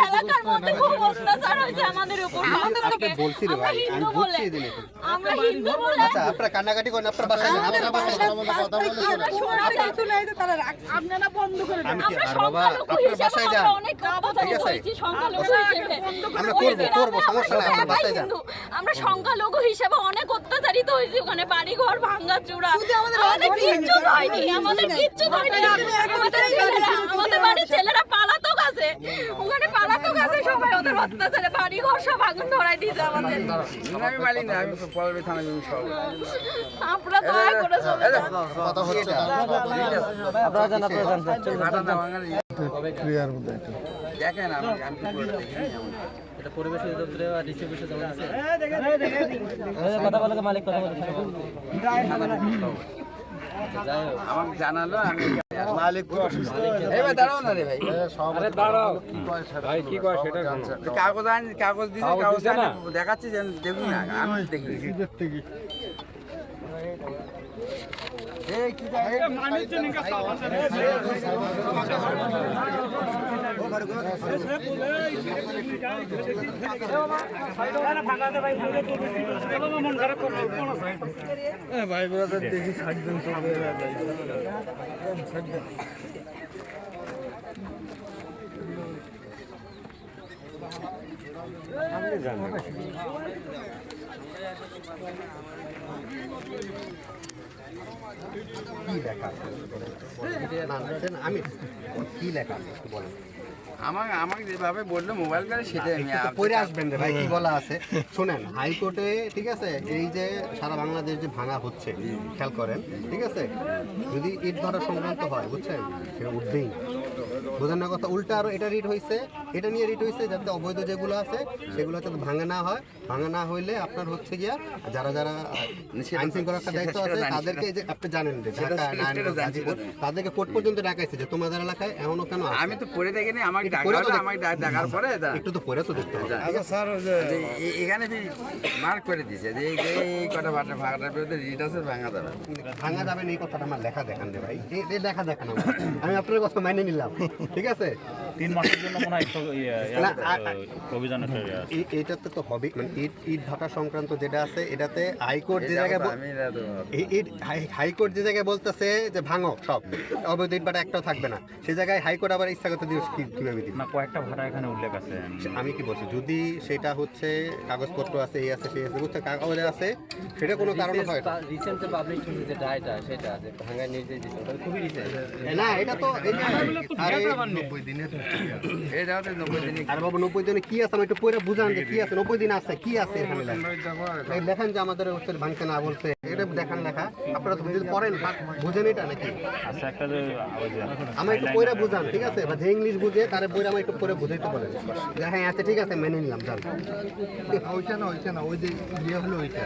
এলাকার মধ্যে খুব অত্যাচার হয়েছে আমাদের উপর। আপনি বলছি রে ভাই, আমি বুঝছি এই জিনিস। আমরা হিন্দু বলে আচ্ছা আপনারা কান্নাকাটি করেন, আপনারা বাসায় যান, আপনারা বাসায় যান। আপনারা বন্ধ করে দেন। আমি কি আর বাবা, আপনারা বাসায় যান, অনেক ঠিক আছে সংখ্যালঘু হিসেবে আমরা করবো সমস্যা নাই, আপনারা বাসায় যান। আমরা সংখ্যালঘু হিসেবে অনেক অত্যাচারিত হয়েছি, ওখানে বাড়ি ঘর ভাঙা চূড়া, আমাদের কিচ্ছু হয়নি, আমাদের কিচ্ছু হয়নি। আমাদের বাড়ির ছেলেরা পালাতক আছে, ওখানে পালাতক আছে সবাই, ওদের অত্যাচারে বাড়ি ঘর সব আগুন ধরাই দিয়েছে আমাদের। আমি মালিক না, আমি পলাবি থানা সব। আপনারা দয়া করে কথা হচ্ছে না। আপনারা জান ঘটনা বাঙালি ক্রিয়ার মধ্যে এটা দেখেন আমি কি করে দেখি এটা পরিবেশ অধিদপ্তরে আর ডিসি অফিসে জমা দিয়েছে। কথা বলে মালিক কথা বলে যাই হোক আমাকে জানালো, আমি মালিক তো অসুস্থ এবার দাঁড়াও না রে ভাই, আরে দাঁড়াও ভাই কি কয় সেটা কাগজ দিছে, কাগজ দেখাচ্ছি যে দেখুন না, আমি দেখি থেকে ভাই ব্রাদার দেখি 60 দিন চলে কি লেখা আছে? আমি কি লেখা আছে একটু বলেন। আমাকে যেভাবে বললো মোবাইল করে সেটাই আমি একটু তো পড়ে আসবেন রে ভাই, কি বলা আছে শোনেন। হাইকোর্টে ঠিক আছে, এই যে সারা বাংলাদেশ যে ভাঙা হচ্ছে খেয়াল করেন, ঠিক আছে, যদি ইট ধরা সংক্রান্ত হয় বুঝছেন, সেটা উঠবেই না। বোঝার না কথা, উল্টা আরো এটা রিট হয়েছে, এটা নিয়ে রিট হয়েছে যাতে অবৈধ যেগুলো আছে সেগুলো যাতে ভাঙা না হয়। ভাঙা না হইলে আপনার হচ্ছে গিয়া যারা যারা আইন শৃঙ্খলা রক্ষার দায়িত্ব আছে তাদেরকে, যে আপনি জানেন যে ঢাকা নারায়ণগঞ্জ, গাজীপুর, তাদেরকে কোর্ট পর্যন্ত ডাকাইছে যে তোমাদের এলাকায় এমনও কেন আছে? আমি তো পড়ে দেখিনি, আমাকে ডাকার পরে একটু তো পড়ে তো দেখতে হবে। আচ্ছা স্যার এখানে মার্ক করে দিছে যে এই কটা ভাড়াটার বিরুদ্ধে রিট আছে, ভাঙা যাবে। ভাঙা যাবে না এই কথাটা আমার লেখা দেখান রে ভাই, এই লেখা দেখান আমার। আমি আপনার কথা মেনে নিলাম, ঠিক আছে। 3 মাসের জন্য মনে হয় অভিযান এটাতে তো হবে, মানে ইট ভাটা সংক্রান্ত যেটা আছে এটাতে হাইকোর্ট যে জায়গায় হাইকোর্ট যে জায়গায় বলতেছে যে ভাঙো সব, অবৈধ ইট ভাটা একটাও থাকবে না, সেই জায়গায় হাইকোর্ট আবার ইচ্ছাগত দিবস কিভাবে দিবে? না, কয়েকটা ভাড়া এখানে উল্লেখ আছে। আমি কি বলছি, যদি সেটা হচ্ছে কাগজপত্র আছে, এই আছে সেই আছে, বুঝতে কাগজে আছে, সেটা কোনো কারণে হয় না। রিসেন্টলি পাবলিশ হয়েছে যেটা এটা সেটা যে ভাঙার নির্দেশ দিয়েছে, ওটা খুবই রিসেন্ট। না এটা তো আরে 90 দিনের এটা হচ্ছে 90 দিনে। আর বাবু 90 দিনে কি আছে আমি একটু পড়ে বুঝান যে কি আছে। 90 দিন আছে, কি আছে এখানে লেখান যে আমাদের হচ্ছে ভাঙতে না বলছে, এটা দেখান লেখা। আপনারা তো যদি পড়েন বুঝেন এটা নাকি? আচ্ছা, একটা যে আমি একটু পড়ে বুঝান, ঠিক আছে, বা যে ইংলিশ বুঝে তারে বইরে আমি একটু পড়ে বুঝাইতে পারেন যে হ্যাঁ আচ্ছা ঠিক আছে মেনে নিলাম, জান। ওইটা না ওই যে ইয়ে হলো ওইটা